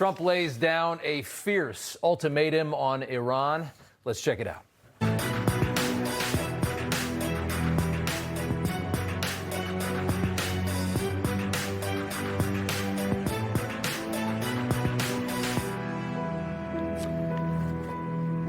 Trump lays down a fierce ultimatum on Iran. Let's check it out.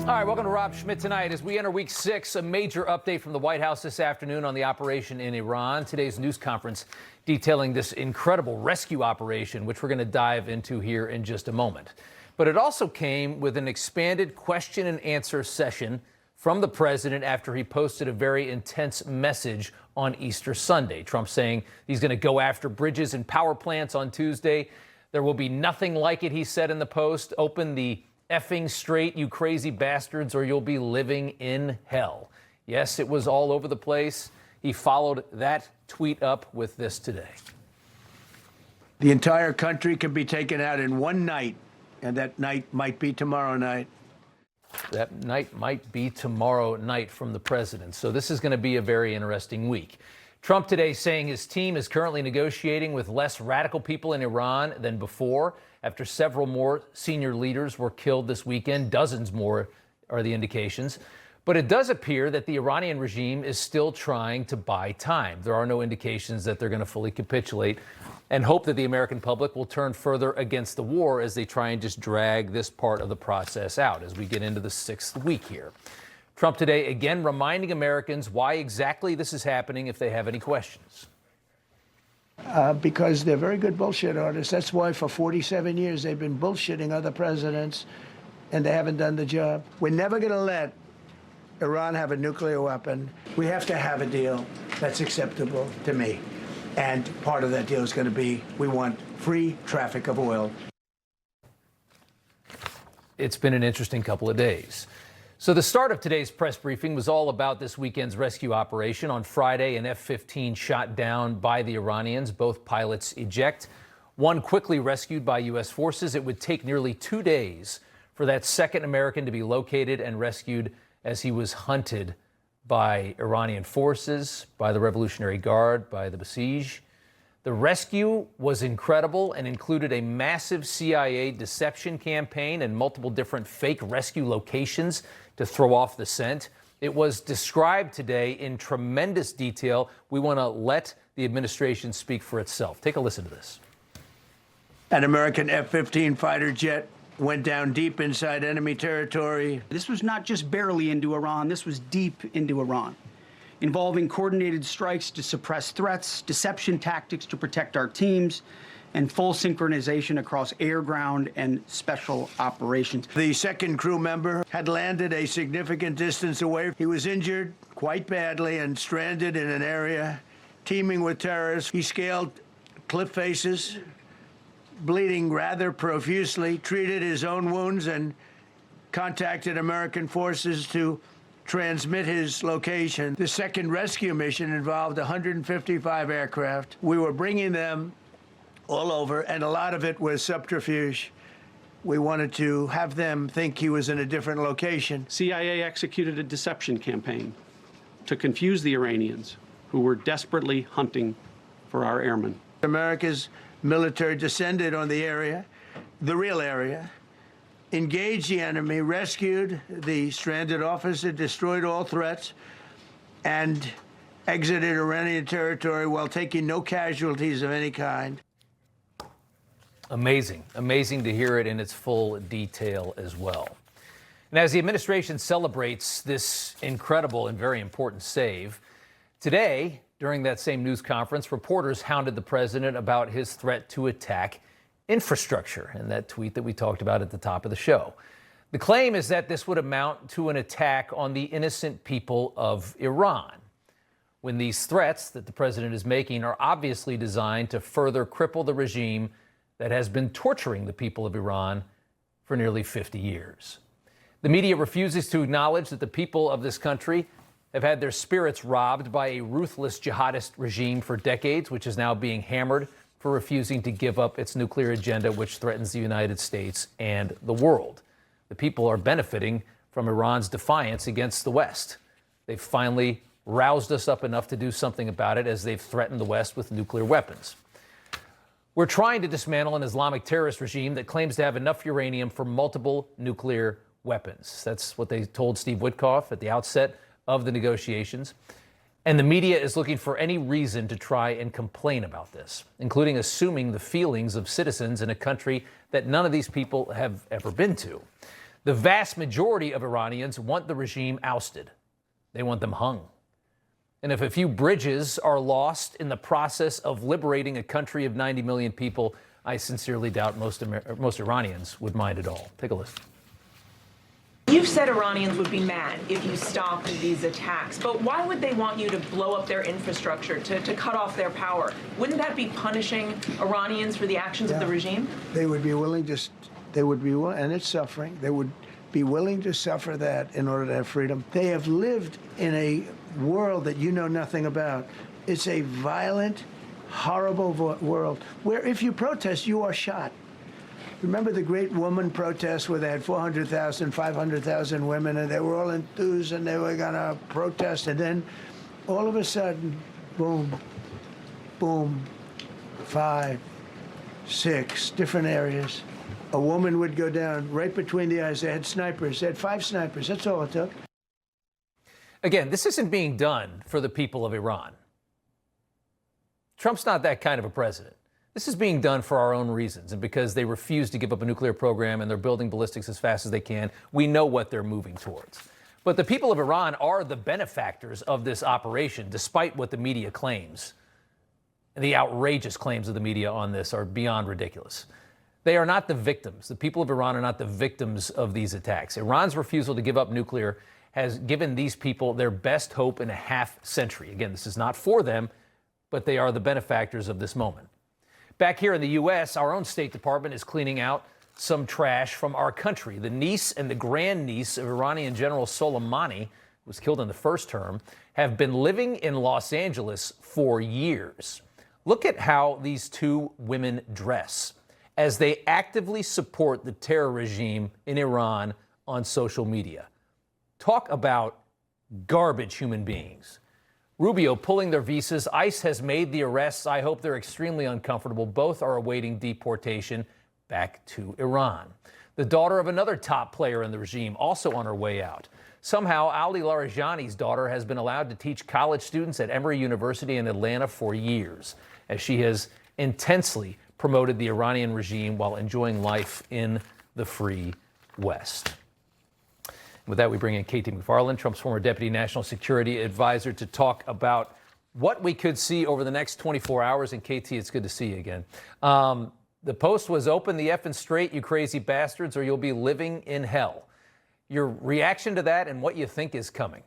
All right, welcome to Rob Schmitt Tonight. As we enter week 6, a major update from the White House this afternoon on the operation in Iran. Today's news conference detailing this incredible rescue operation, which we're going to dive into here in just a moment. But it also came with an expanded question and answer session from the president after he posted a very intense message on Easter Sunday. Trump saying he's going to go after bridges and power plants on Tuesday. There will be nothing like it, he said in the post. Open the effing straight, you crazy bastards, or you'll be living in hell. Yes, it was all over the place. He followed that tweet up with this today. The entire country can be taken out in one night, and that night might be tomorrow night. That night might be tomorrow night from the president. So this is going to be a very interesting week. Trump today saying his team is currently negotiating with less radical people in Iran than before, after several more senior leaders were killed this weekend. Dozens more are the indications. But it does appear that the Iranian regime is still trying to buy time. There are no indications that they're going to fully capitulate, and hope that the American public will turn further against the war as they try and just drag this part of the process out as we get into the 6th week here. Trump today again reminding Americans why exactly this is happening if they have any questions. Because they're very good bullshit artists. That's why for 47 years they've been bullshitting other presidents, and they haven't done the job. We're never going to let Iran have a nuclear weapon. We have to have a deal that's acceptable to me. And part of that deal is going to be we want free traffic of oil. It's been an interesting couple of days. So the start of today's press briefing was all about this weekend's rescue operation. On Friday, an F-15 shot down by the Iranians. Both pilots eject. One quickly rescued by U.S. forces. It would take nearly 2 days for that second American to be located and rescued as he was hunted by Iranian forces, by the Revolutionary Guard, by the Basij. The rescue was incredible and included a massive CIA deception campaign and multiple different fake rescue locations to throw off the scent. It was described today in tremendous detail. We want to let the administration speak for itself. Take a listen to this. An American F-15 fighter jet went down deep inside enemy territory. This was not just barely into Iran, this was deep into Iran, involving coordinated strikes to suppress threats, deception tactics to protect our teams, and full synchronization across air, ground, and special operations. The second crew member had landed a significant distance away. He was injured quite badly and stranded in an area teeming with terrorists. He scaled cliff faces, bleeding rather profusely, treated his own wounds, and contacted American forces to transmit his location. The second rescue mission involved 155 aircraft. We were bringing them all over, and a lot of it was subterfuge. We wanted to have them think he was in a different location. CIA executed a deception campaign to confuse the Iranians, who were desperately hunting for our airmen. America's military descended on the area, the real area, engaged the enemy, rescued the stranded officer, destroyed all threats, and exited Iranian territory while taking no casualties of any kind. Amazing. Amazing to hear it in its full detail as well. And as the administration celebrates this incredible and very important save, today, during that same news conference, reporters hounded the president about his threat to attack infrastructure in that tweet that we talked about at the top of the show. The claim is that this would amount to an attack on the innocent people of Iran, when these threats that the president is making are obviously designed to further cripple the regime that has been torturing the people of Iran for nearly 50 years. The media refuses to acknowledge that the people of this country have had their spirits robbed by a ruthless jihadist regime for decades, which is now being hammered for refusing to give up its nuclear agenda, which threatens the United States and the world. The people are benefiting from Iran's defiance against the West. They've finally roused us up enough to do something about it, as they've threatened the West with nuclear weapons. We're trying to dismantle an Islamic terrorist regime that claims to have enough uranium for multiple nuclear weapons. That's what they told Steve Witkoff at the outset of the negotiations. And the media is looking for any reason to try and complain about this, including assuming the feelings of citizens in a country that none of these people have ever been to. The vast majority of Iranians want the regime ousted. They want them hung. And if a few bridges are lost in the process of liberating a country of 90 million people, I sincerely doubt most Iranians would mind at all. Take a listen. You've said Iranians would be mad if you stopped these attacks, but why would they want you to blow up their infrastructure, to cut off their power? Wouldn't that be punishing Iranians for the actions of the regime? They would be willing to, and it's suffering, they would be willing to suffer that in order to have freedom. They have lived in a world that you know nothing about. It's a violent, horrible world where if you protest, you are shot. Remember the great woman protests where they had 400,000, 500,000 women, and they were all enthused and they were going to protest. And then all of a sudden, boom, boom, 5, 6 different areas. A woman would go down right between the eyes. They had snipers. They had 5 snipers. That's all it took. Again, this isn't being done for the people of Iran. Trump's not that kind of a president. This is being done for our own reasons and because they refuse to give up a nuclear program and they're building ballistics as fast as they can. We know what they're moving towards. But the people of Iran are the benefactors of this operation, despite what the media claims. The outrageous claims of the media on this are beyond ridiculous. They are not the victims. The people of Iran are not the victims of these attacks. Iran's refusal to give up nuclear has given these people their best hope in a half century. Again, this is not for them, but they are the benefactors of this moment. Back here in the U.S., our own State Department is cleaning out some trash from our country. The niece and the grandniece of Iranian General Soleimani, who was killed in the first term, have been living in Los Angeles for years. Look at how these two women dress as they actively support the terror regime in Iran on social media. Talk about garbage human beings. Rubio pulling their visas. ICE has made the arrests. I hope they're extremely uncomfortable. Both are awaiting deportation back to Iran. The daughter of another top player in the regime, also on her way out. Somehow, Ali Larijani's daughter has been allowed to teach college students at Emory University in Atlanta for years, as she has intensely promoted the Iranian regime while enjoying life in the free West. With that, we bring in KT McFarland, Trump's former deputy national security advisor, to talk about what we could see over the next 24 hours. And KT, it's good to see you again. The Post was open the effing straight, you crazy bastards, or you'll be living in hell. Your reaction to that and what you think is coming?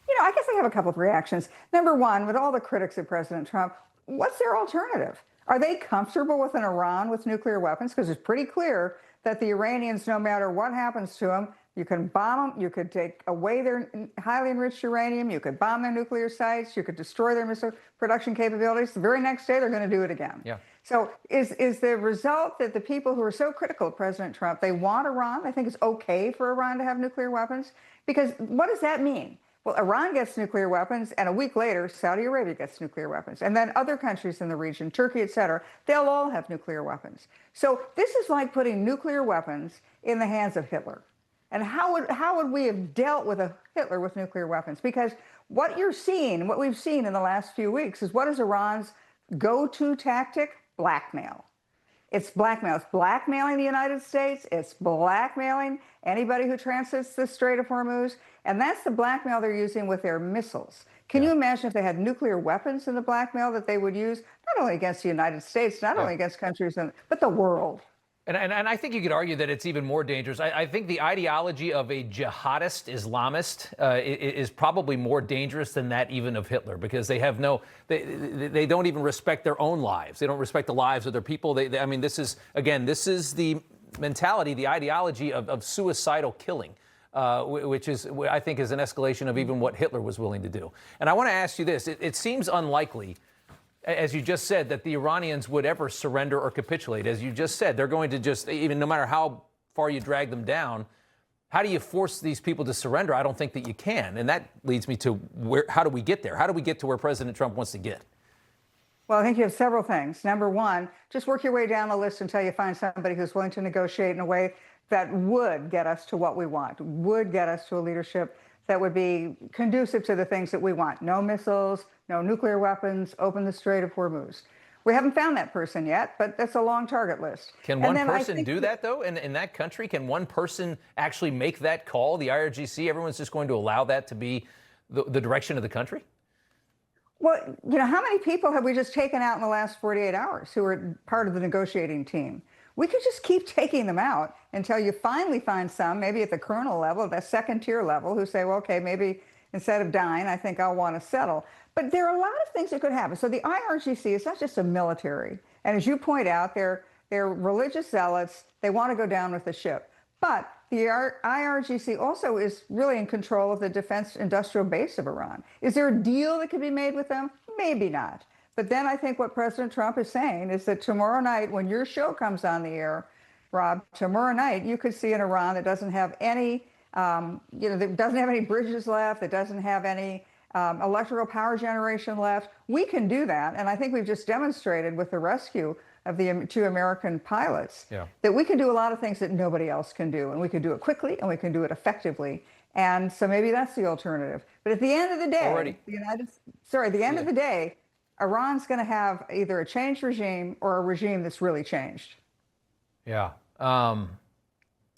You know, I guess I have a couple of reactions. Number one, with all the critics of President Trump, what's their alternative? Are they comfortable with an Iran with nuclear weapons? Because it's pretty clear that the Iranians, no matter what happens to them, you can bomb them, you could take away their highly enriched uranium, you could bomb their nuclear sites, you could destroy their missile production capabilities. The very next day, they're going to do it again. Yeah. So is the result that the people who are so critical of President Trump, they want Iran, they think it's okay for Iran to have nuclear weapons? Because what does that mean? Well, Iran gets nuclear weapons, and a week later, Saudi Arabia gets nuclear weapons. And then other countries in the region, Turkey, et cetera, they'll all have nuclear weapons. So this is like putting nuclear weapons in the hands of Hitler. And how would we have dealt with a Hitler with nuclear weapons? Because what you're seeing, what we've seen in the last few weeks is what is Iran's go-to tactic? Blackmail. It's blackmail. It's blackmailing the United States. It's blackmailing anybody who transits the Strait of Hormuz. And that's the blackmail they're using with their missiles. Can you imagine if they had nuclear weapons in the blackmail that they would use, not only against the United States, not only against countries, but the world? And I think you could argue that it's even more dangerous. I think the ideology of a jihadist Islamist is probably more dangerous than that even of Hitler, because they have they don't even respect their own lives. They don't respect the lives of their people. I mean, this is the mentality, the ideology of suicidal killing, which is, I think, is an escalation of even what Hitler was willing to do. And I want to ask you this. It seems unlikely, as you just said, that the Iranians would ever surrender or capitulate. As you just said, they're going to just, even no matter how far you drag them down, how do you force these people to surrender? I don't think that you can. And that leads me to how do we get there? How do we get to where President Trump wants to get? Well, I think you have several things. Number one, just work your way down the list until you find somebody who's willing to negotiate in a way that would get us to what we want, would get us to a leadership that would be conducive to the things that we want. No missiles, no nuclear weapons, open the Strait of Hormuz. We haven't found that person yet, but that's a long target list. Can one person do that, though, in that country? Can one person actually make that call, the IRGC? Everyone's just going to allow that to be the direction of the country? Well, you know, how many people have we just taken out in the last 48 hours who are part of the negotiating team? We could just keep taking them out until you finally find some, maybe at the colonel level, the second tier level, who say, well, okay, maybe instead of dying, I think I'll want to settle. But there are a lot of things that could happen. So the IRGC is not just a military. And as you point out, they're religious zealots. They want to go down with the ship. But the IRGC also is really in control of the defense industrial base of Iran. Is there a deal that could be made with them? Maybe not. But then I think what President Trump is saying is that tomorrow night, when your show comes on the air, Rob, tomorrow night, you could see an Iran that doesn't have any, that doesn't have any bridges left, that doesn't have any electrical power generation left. We can do that. And I think we've just demonstrated with the rescue of the 2 American pilots that we can do a lot of things that nobody else can do. And we can do it quickly and we can do it effectively. And so maybe that's the alternative. But at the end of the day, of the day, Iran's going to have either a changed regime or a regime that's really changed. Yeah.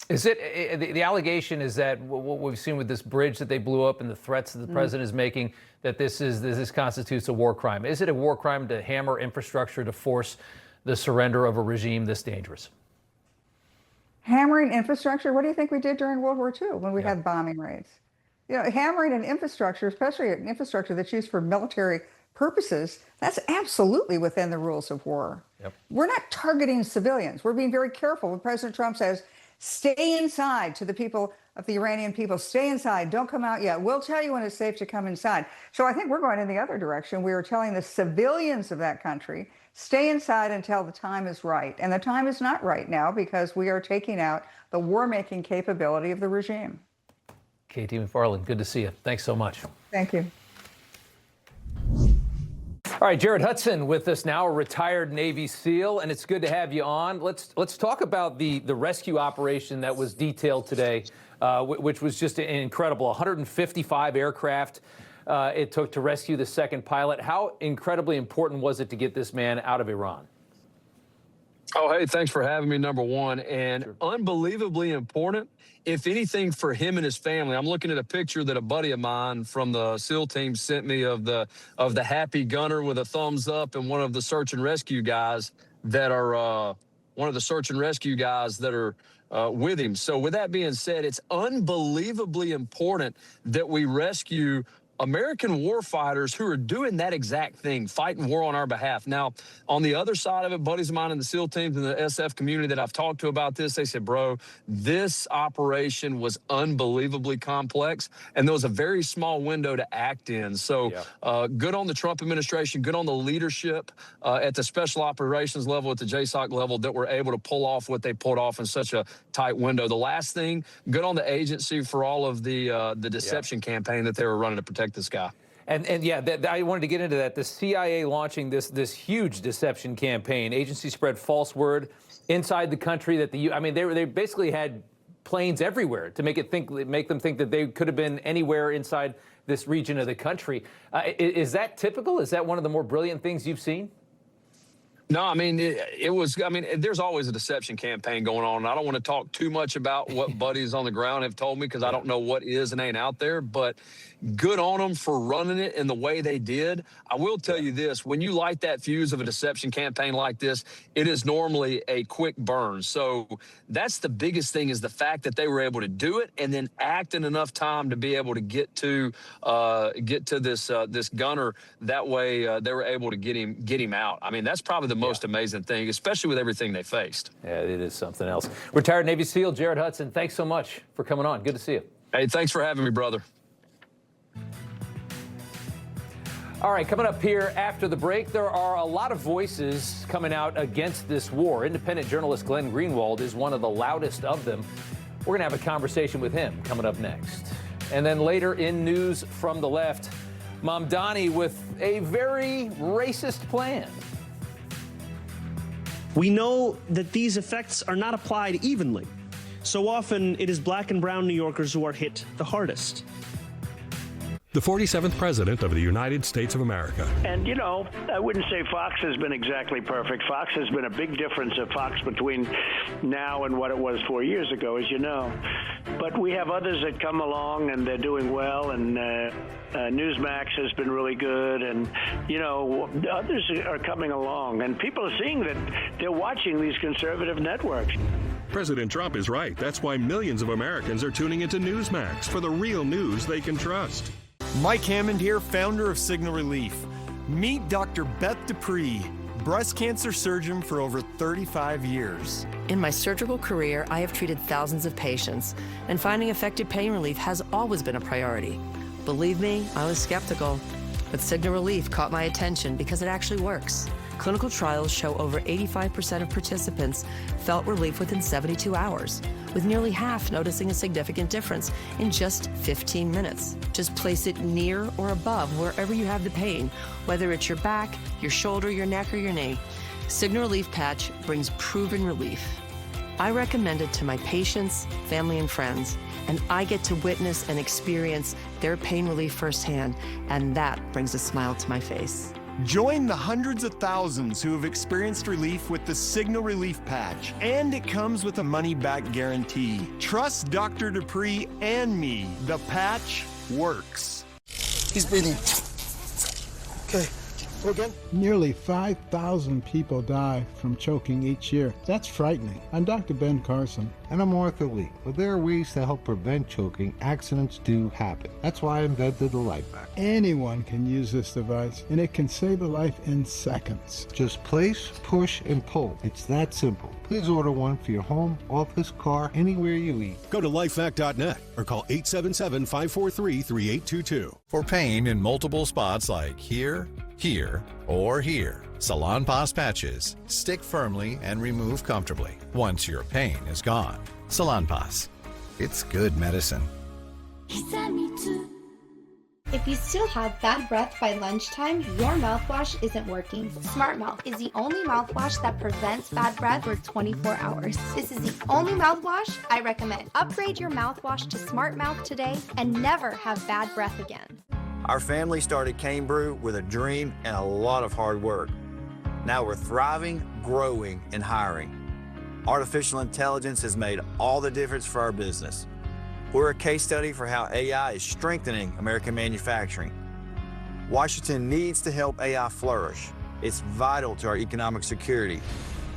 Is it the allegation is that what we've seen with this bridge that they blew up and the threats that the president is making, that this constitutes a war crime? Is it a war crime to hammer infrastructure to force the surrender of a regime this dangerous? Hammering infrastructure? What do you think we did during World War II when we had bombing raids? You know, hammering an infrastructure, especially an infrastructure that's used for military purposes, that's absolutely within the rules of war. Yep. We're not targeting civilians. We're being very careful. When President Trump says, stay inside to the people of the Iranian people, stay inside, don't come out yet. We'll tell you when it's safe to come inside. So I think we're going in the other direction. We are telling the civilians of that country, stay inside until the time is right. And the time is not right now because we are taking out the war-making capability of the regime. KT McFarland, good to see you. Thanks so much. Thank you. All right, Jared Hudson with us now, a retired Navy SEAL, and it's good to have you on. Let's talk about the rescue operation that was detailed today, which was just incredible. 155 aircraft it took to rescue the second pilot. How incredibly important was it to get this man out of Iran? Oh, hey, thanks for having me, number one. And unbelievably important, if anything, for him and his family. I'm looking at a picture that a buddy of mine from the SEAL team sent me of the happy gunner with a thumbs up and one of the search and rescue guys that are with him. So with that being said, it's unbelievably important that we rescue American warfighters who are doing that exact thing, fighting war on our behalf. Now, on the other side of it, buddies of mine in the SEAL teams and the SF community that I've talked to about this, they said, bro, this operation was unbelievably complex, and there was a very small window to act in. So good on the Trump administration, good on the leadership at the special operations level, at the JSOC level, that were able to pull off what they pulled off in such a tight window. The last thing, good on the agency for all of the deception campaign that they were running to protect this guy. And I wanted to get into that. The CIA launching this huge deception campaign. Agency spread false word inside the country that they basically had planes everywhere to make them think that they could have been anywhere inside this region of the country. Is that typical? Is that one of the more brilliant things you've seen? No, I mean, there's always a deception campaign going on. I don't want to talk too much about what buddies on the ground have told me because I don't know what is and ain't out there, but good on them for running it in the way they did. I will tell you this, when you light that fuse of a deception campaign like this, it is normally a quick burn. So that's the biggest thing, is the fact that they were able to do it and then act in enough time to be able to get to this gunner. That way they were able to get him out. I mean, that's probably the most amazing thing, especially with everything they faced. Yeah, it is something else. Retired Navy SEAL Jared Hudson, thanks so much for coming on. Good to see you. Hey, thanks for having me, brother. All right, coming up here after the break, there are a lot of voices coming out against this war. Independent journalist Glenn Greenwald is one of the loudest of them. We're going to have a conversation with him coming up next. And then later in News from the Left, Mamdani with a very racist plan. We know that these effects are not applied evenly. So often it is black and brown New Yorkers who are hit the hardest. The 47th President of the United States of America. And, you know, I wouldn't say Fox has been exactly perfect. Fox has been a big difference of Fox between now and what it was 4 years ago, as you know. But we have others that come along and they're doing well, and Newsmax has been really good, and, you know, others are coming along, and people are seeing that they're watching these conservative networks. President Trump is right. That's why millions of Americans are tuning into Newsmax for the real news they can trust. Mike Hammond here, founder of Signal Relief. Meet Dr. Beth Dupree, breast cancer surgeon for over 35 years. In my surgical career, I have treated thousands of patients, and finding effective pain relief has always been a priority. Believe me, I was skeptical, but Signal Relief caught my attention because it actually works. Clinical trials show over 85% of participants felt relief within 72 hours, with nearly half noticing a significant difference in just 15 minutes. Just place it near or above wherever you have the pain, whether it's your back, your shoulder, your neck, or your knee. Signal Relief Patch brings proven relief. I recommend it to my patients, family, and friends, and I get to witness and experience their pain relief firsthand, and that brings a smile to my face. Join the hundreds of thousands who have experienced relief with the Signal Relief Patch, and it comes with a money-back guarantee. Trust Dr. Dupree and me. The patch works. He's breathing. Okay, go again. Nearly 5,000 people die from choking each year. That's frightening. I'm Dr. Ben Carson. And I'm Arthur Lee. Well, there are ways to help prevent choking. Accidents do happen. That's why I invented the Life Pack. Anyone can use this device, and it can save a life in seconds. Just place, push, and pull. It's that simple. Please order one for your home, office, car, anywhere you eat. Go to lifehack.net or call 877-543-3822. For pain in multiple spots like here, here, or here, Salonpas patches stick firmly and remove comfortably once your pain is gone. Salonpas. It's good medicine. If you still have bad breath by lunchtime, your mouthwash isn't working. Smart Mouth is the only mouthwash that prevents bad breath for 24 hours. This is the only mouthwash I recommend. Upgrade your mouthwash to Smart Mouth today and never have bad breath again. Our family started Cane Brew with a dream and a lot of hard work. Now we're thriving, growing, and hiring. Artificial intelligence has made all the difference for our business. We're a case study for how AI is strengthening American manufacturing. Washington needs to help AI flourish. It's vital to our economic security.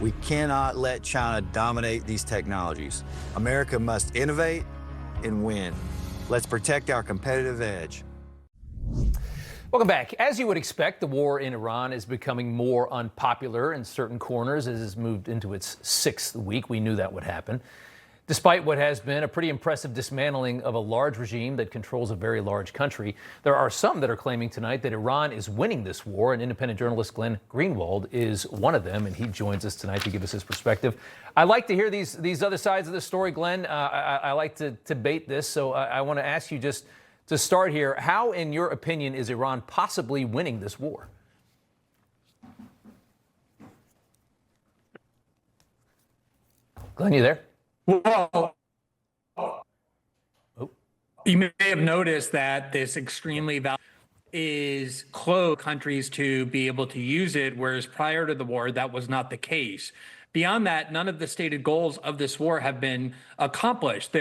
We cannot let China dominate these technologies. America must innovate and win. Let's protect our competitive edge. Welcome back. As you would expect, the war in Iran is becoming more unpopular in certain corners as it's moved into its 6th week. We knew that would happen. Despite what has been a pretty impressive dismantling of a large regime that controls a very large country, there are some that are claiming tonight that Iran is winning this war, and independent journalist Glenn Greenwald is one of them, and he joins us tonight to give us his perspective. I like to hear these other sides of the story, Glenn. I like to debate this, so I want to ask you just to start here, how, in your opinion, is Iran possibly winning this war? Glenn, you there? Well, you may have noticed that this extremely valuable is closed countries to be able to use it, whereas prior to the war, that was not the case. Beyond that, none of the stated goals of this war have been accomplished.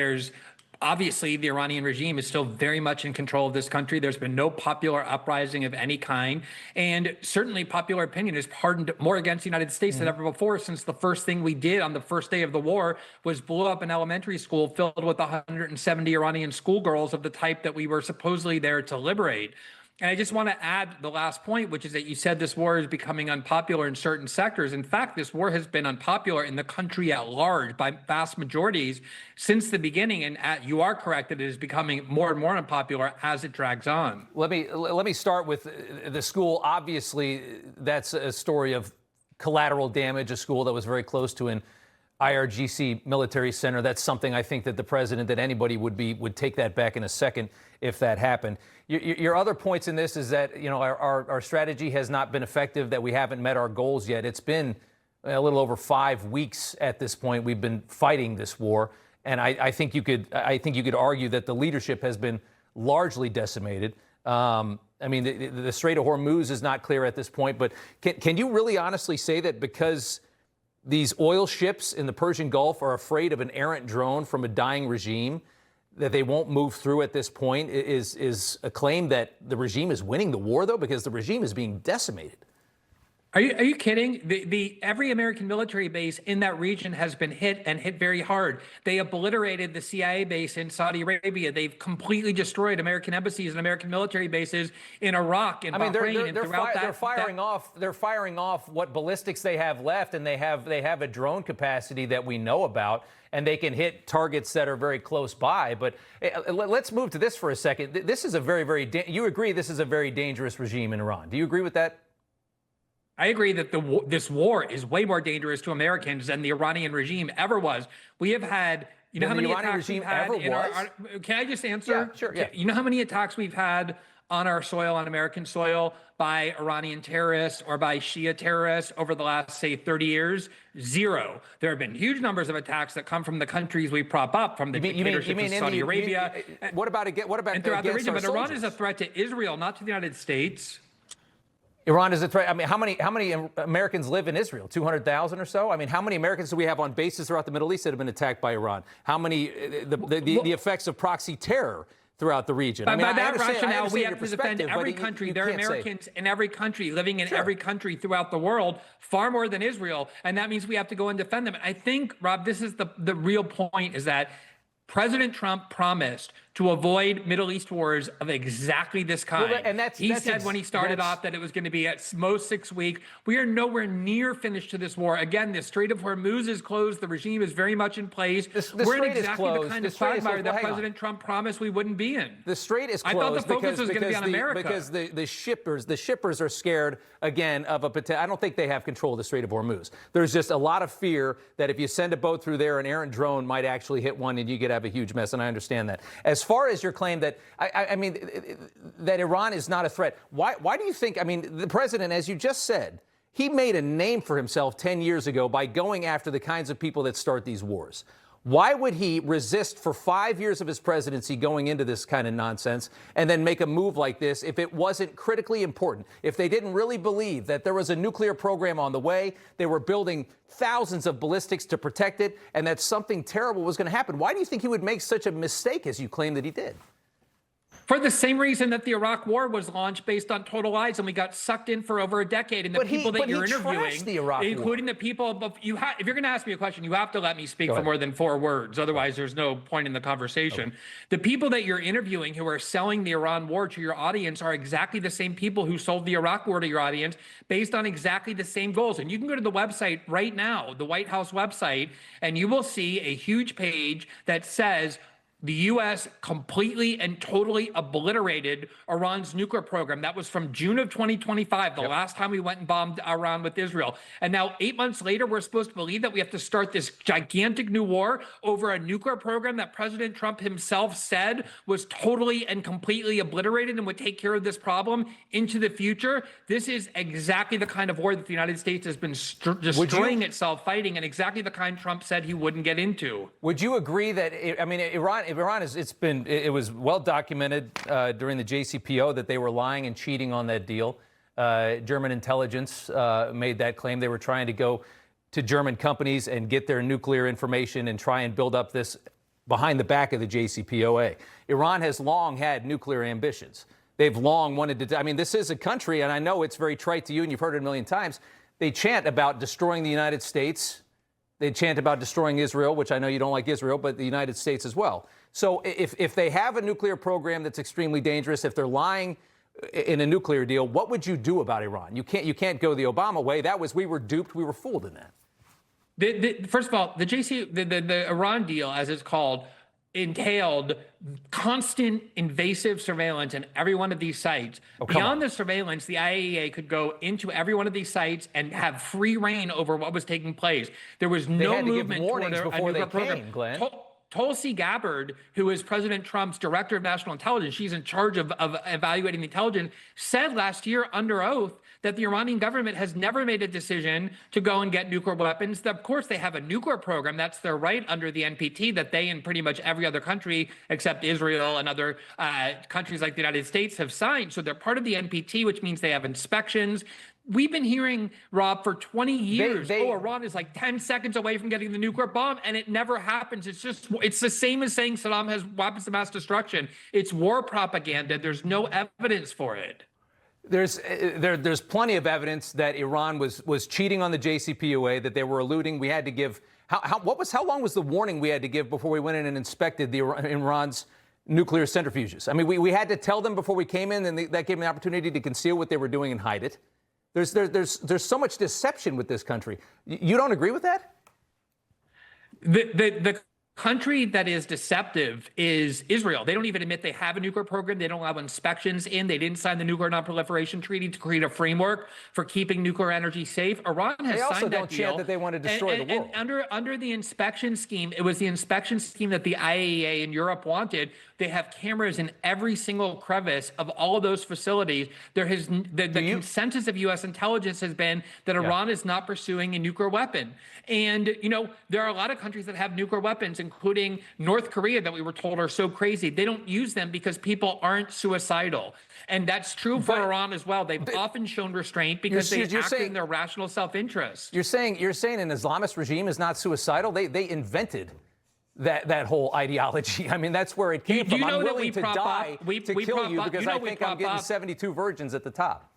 Obviously, the Iranian regime is still very much in control of this country. There's been no popular uprising of any kind. And certainly popular opinion is hardened more against the United States than ever before, since the first thing we did on the first day of the war was blow up an elementary school filled with 170 Iranian schoolgirls of the type that we were supposedly there to liberate. And I just want to add the last point, which is that you said this war is becoming unpopular in certain sectors. In fact, this war has been unpopular in the country at large by vast majorities since the beginning. And you are correct that it is becoming more and more unpopular as it drags on. Let me start with the school. Obviously, that's a story of collateral damage, a school that was very close to an IRGC military center. That's something I think that the president, that anybody would take that back in a second if that happened. Your other points in this is that, you know, our strategy has not been effective, that we haven't met our goals yet. It's been a little over 5 weeks at this point. We've been fighting this war, and I think you could argue that the leadership has been largely decimated. I mean, the Strait of Hormuz is not clear at this point, but can you really honestly say that because these oil ships in the Persian Gulf are afraid of an errant drone from a dying regime, that they won't move through at this point, is a claim that the regime is winning the war, though, because the regime is being decimated? Are you kidding? Every American military base in that region has been hit, and hit very hard. They obliterated the CIA base in Saudi Arabia. They've completely destroyed American embassies and American military bases in Iraq and Bahrain and throughout that. They're firing off what ballistics they have left, and they have a drone capacity that we know about, and they can hit targets that are very close by. But let's move to this for a second. This is a you agree this is a very dangerous regime in Iran. Do you agree with that? I agree that this war is way more dangerous to Americans than the Iranian regime ever was. We have had, you know how many attacks we've had in our, can I just answer? Yeah, sure, yeah. You know how many attacks we've had on our soil, on American soil, by Iranian terrorists or by Shia terrorists over the last, say, 30 years? Zero. There have been huge numbers of attacks that come from the countries we prop up, from the dictatorship of Saudi Arabia. What about and throughout the region? But Iran is a threat to Israel, not to the United States. Iran is a threat. I mean, how many Americans live in Israel? 200,000 or so? I mean, how many Americans do we have on bases throughout the Middle East that have been attacked by Iran? How many, the effects of proxy terror throughout the region? By that rationale, we have to defend every country. There are Americans in every country, living in every country throughout the world, far more than Israel. And that means we have to go and defend them. And I think, Rob, this is the real point, is that President Trump promised to avoid Middle East wars of exactly this kind. Well, he said when he started off that it was going to be at most 6 weeks. We are nowhere near finished to this war. Again, the Strait of Hormuz is closed. The regime is very much in place. We're in exactly the kind of quagmire that President Trump promised we wouldn't be in. The Strait is closed. I thought the focus was going to be on America. Because the shippers are scared, again, of a potential. I don't think they have control of the Strait of Hormuz. There's just a lot of fear that if you send a boat through there, an errant drone might actually hit one and you could have a huge mess, and I understand that. As far as your claim that, I mean, that Iran is not a threat, why do you think, I mean, the president, as you just said, he made a name for himself 10 years ago by going after the kinds of people that start these wars. Why would he resist for 5 years of his presidency going into this kind of nonsense and then make a move like this if it wasn't critically important? If they didn't really believe that there was a nuclear program on the way, they were building thousands of ballistics to protect it, and that something terrible was going to happen, why do you think he would make such a mistake as you claim that he did? For the same reason that the Iraq War was launched based on total lies, and we got sucked in for over a decade. And the people that you're interviewing, including the people, if you're going to ask me a question, you have to let me speak for more than 4 words. Otherwise, there's no point in the conversation. Okay. The people that you're interviewing who are selling the Iran war to your audience are exactly the same people who sold the Iraq war to your audience based on exactly the same goals. And you can go to the website right now, the White House website, and you will see a huge page that says, the U.S. completely and totally obliterated Iran's nuclear program. That was from June of 2025, the last time we went and bombed Iran with Israel. And now 8 months later, we're supposed to believe that we have to start this gigantic new war over a nuclear program that President Trump himself said was totally and completely obliterated and would take care of this problem into the future. This is exactly the kind of war that the United States has been destroying itself fighting, and exactly the kind Trump said he wouldn't get into. Would you agree that, I mean, Iran it was well documented during the JCPO that they were lying and cheating on that deal. German intelligence made that claim. They were trying to go to German companies and get their nuclear information and try and build up this behind the back of the JCPOA. Iran has long had nuclear ambitions. They've long wanted to, I mean, this is a country, and I know it's very trite to you, and you've heard it a million times. They chant about destroying the United States. They chant about destroying Israel, which I know you don't like Israel, but the United States as well. So if they have a nuclear program that's extremely dangerous, if they're lying in a nuclear deal, what would you do about Iran? You can't go the Obama way. We were duped. We were fooled in that. First of all, the Iran deal, as it's called, entailed constant invasive surveillance in every one of these sites. Beyond the surveillance, the IAEA could go into every one of these sites and have free reign over what was taking place. There was no movement toward a nuclear program. Glenn. Tulsi Gabbard, who is President Trump's director of national intelligence, she's in charge of evaluating the intelligence, said last year under oath that the Iranian government has never made a decision to go and get nuclear weapons. Of course, they have a nuclear program. That's their right under the NPT that they and pretty much every other country except Israel and other countries like the United States have signed. So they're part of the NPT, which means they have inspections. We've been hearing, Rob, for 20 years, Iran is like 10 seconds away from getting the nuclear bomb, and it never happens. It's the same as saying Saddam has weapons of mass destruction. It's war propaganda. There's no evidence for it. There's plenty of evidence that Iran was cheating on the JCPOA, that they were eluding. We had to give how long was the warning we had to give before we went in and inspected Iran's nuclear centrifuges? I mean, we had to tell them before we came in, and that gave them the opportunity to conceal what they were doing and hide it. There's so much deception with this country. You don't agree with that? The country that is deceptive is Israel. They don't even admit they have a nuclear program. They don't allow inspections in. They didn't sign the Nuclear Non-Proliferation Treaty to create a framework for keeping nuclear energy safe. Iran has signed that deal. Chant that they want to destroy the world. And under the inspection scheme, it was the inspection scheme that the IAEA in Europe wanted. They have cameras in every single crevice of all of those facilities. The consensus of U.S. intelligence has been that Iran is not pursuing a nuclear weapon. And, there are a lot of countries that have nuclear weapons, including North Korea, that we were told are so crazy. They don't use them because people aren't suicidal. And that's true for Iran as well. They've often shown restraint because they act in their rational self-interest. You're saying an Islamist regime is not suicidal? They invented that whole ideology. I mean, that's where it came from. I'm willing to die to kill you because I think I'm getting 72 virgins at the top.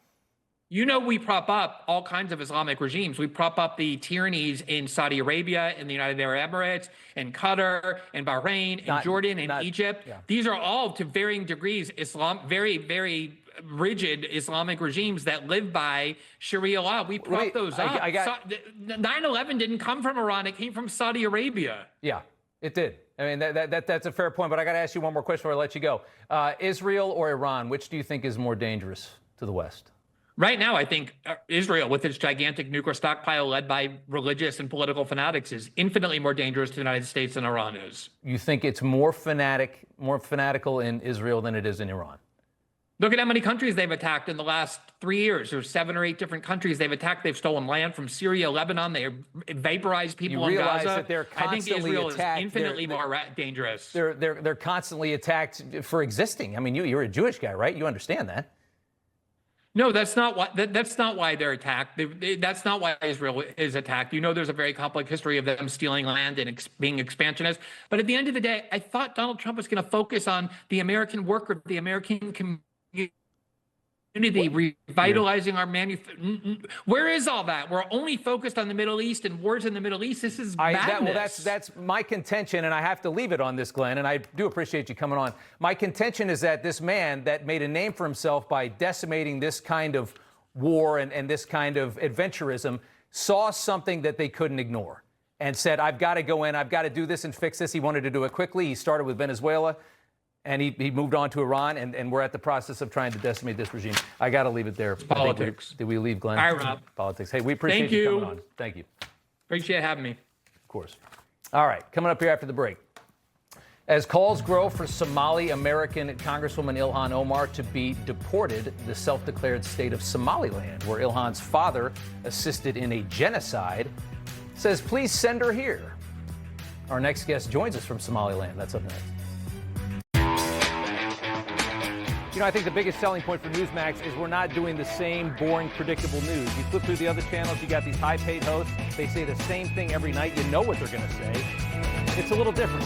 We prop up all kinds of Islamic regimes. We prop up the tyrannies in Saudi Arabia, in the United Arab Emirates, in Qatar, in Bahrain, in Jordan, in Egypt. Yeah. These are all, to varying degrees, very, very rigid Islamic regimes that live by Sharia law. We prop those up. 9/11 didn't come from Iran. It came from Saudi Arabia. Yeah, it did. I mean, that's a fair point. But I got to ask you one more question before I let you go. Israel or Iran, which do you think is more dangerous to the West? Right now, I think Israel, with its gigantic nuclear stockpile led by religious and political fanatics, is infinitely more dangerous to the United States than Iran is. You think it's more fanatical in Israel than it is in Iran? Look at how many countries they've attacked in the last 3 years. There's 7 or 8 different countries they've attacked. They've stolen land from Syria, Lebanon. They vaporized people in Gaza. That they're constantly Israel attacked. Is infinitely more dangerous. They're constantly attacked for existing. I mean, you're a Jewish guy, right? You understand that. No, that's not why they're attacked. That's not why Israel is attacked. There's a very complex history of them stealing land and being expansionist. But at the end of the day, I thought Donald Trump was going to focus on the American worker, the American community, revitalizing our Where is all that? We're only focused on the Middle East and wars in the Middle East. This is madness. That's my contention, and I have to leave it on this, Glenn, and I do appreciate you coming on. My contention is that this man that made a name for himself by decimating this kind of war and this kind of adventurism saw something that they couldn't ignore and said, I've got to go in, I've got to do this and fix this. He wanted to do it quickly. He started with Venezuela. And he moved on to Iran, and we're at the process of trying to decimate this regime. I got to leave it there. Politics. Did we leave, Glenn? All right, Rob. Politics. Hey, we appreciate you coming on. Thank you. Appreciate having me. Of course. All right, coming up here after the break. As calls grow for Somali-American Congresswoman Ilhan Omar to be deported to the self-declared state of Somaliland, where Ilhan's father assisted in a genocide, says, please send her here. Our next guest joins us from Somaliland. That's up next. I think the biggest selling point for Newsmax is we're not doing the same boring, predictable news. You flip through the other channels, you got these high-paid hosts. They say the same thing every night. You know what they're going to say. It's a little different.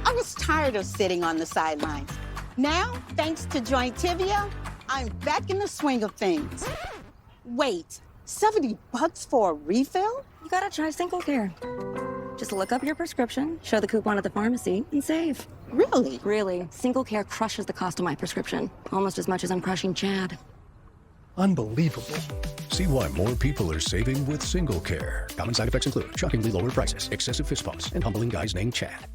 I was tired of sitting on the sidelines. Now, thanks to Jointivia, I'm back in the swing of things. Wait, $70 for a refill? You gotta try Single Care. Just look up your prescription, show the coupon at the pharmacy, and save. Really? Really. Single Care crushes the cost of my prescription, almost as much as I'm crushing Chad. Unbelievable. See why more people are saving with Single Care. Common side effects include shockingly lower prices, excessive fist bumps, and humbling guys named Chad.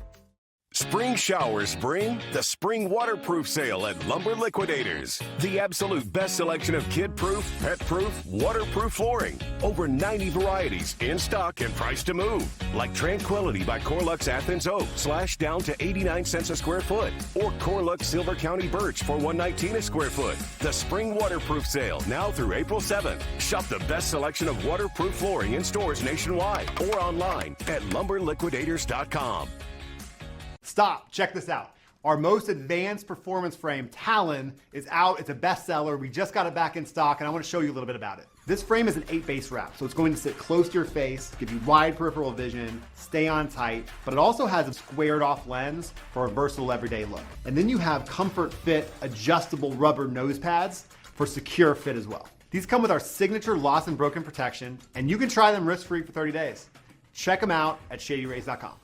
Spring showers bring the Spring Waterproof Sale at Lumber Liquidators. The absolute best selection of kid-proof, pet-proof, waterproof flooring. Over 90 varieties in stock and priced to move. Like Tranquility by Corlux Athens Oak, slashed down to 89 cents a square foot. Or Corlux Silver County Birch for $119 a square foot. The Spring Waterproof Sale now through April 7th. Shop the best selection of waterproof flooring in stores nationwide or online at lumberliquidators.com. Stop. Check this out. Our most advanced performance frame, Talon, is out. It's a bestseller. We just got it back in stock, and I want to show you a little bit about it. This frame is an 8-base wrap, so it's going to sit close to your face, give you wide peripheral vision, stay on tight, but it also has a squared off lens for a versatile everyday look. And then you have comfort fit adjustable rubber nose pads for secure fit as well. These come with our signature lost and broken protection, and you can try them risk-free for 30 days. Check them out at shadyrays.com.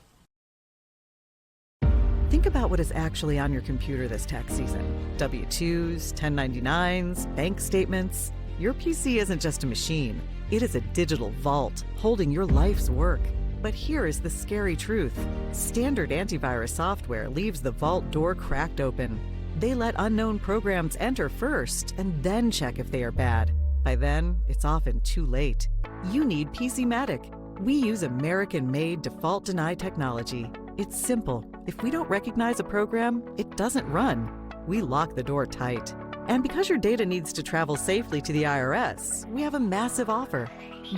Think about what is actually on your computer this tax season. W-2s, 1099s, bank statements. Your PC isn't just a machine. It is a digital vault holding your life's work. But here is the scary truth. Standard antivirus software leaves the vault door cracked open. They let unknown programs enter first and then check if they are bad. By then, it's often too late. You need PCmatic. We use American-made default deny technology. It's simple. If we don't recognize a program, it doesn't run. We lock the door tight. And because your data needs to travel safely to the IRS, we have a massive offer.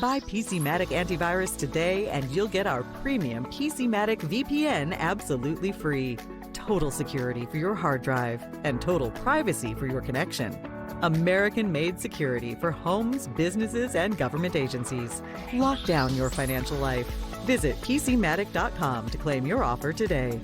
Buy PCmatic antivirus today and you'll get our premium PCmatic VPN absolutely free. Total security for your hard drive and total privacy for your connection. American-made security for homes, businesses, and government agencies. Lock down your financial life. Visit PCmatic.com to claim your offer today.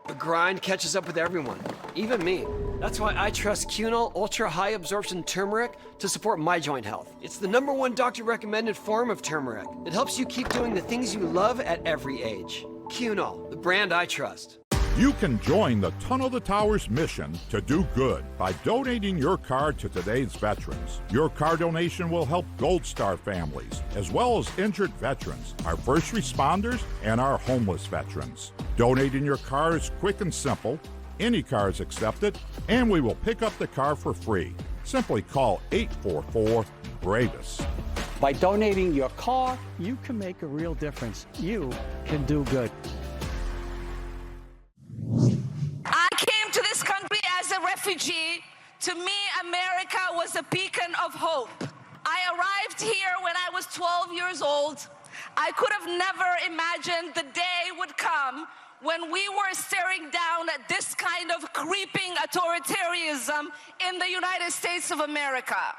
The grind catches up with everyone, even me. That's why I trust Cunol Ultra High Absorption Turmeric to support my joint health. It's the #1 doctor-recommended form of turmeric that helps you keep doing the things you love at every age. Cunol, the brand I trust. You can join the Tunnel to Towers mission to do good by donating your car to today's veterans. Your car donation will help Gold Star families, as well as injured veterans, our first responders, and our homeless veterans. Donating your car is quick and simple. Any car is accepted, and we will pick up the car for free. Simply call 844-BRAVES. By donating your car, you can make a real difference. You can do good. I came to this country as a refugee. To me, America was a beacon of hope. I arrived here when I was 12 years old. I could have never imagined the day would come when we were staring down at this kind of creeping authoritarianism in the United States of America.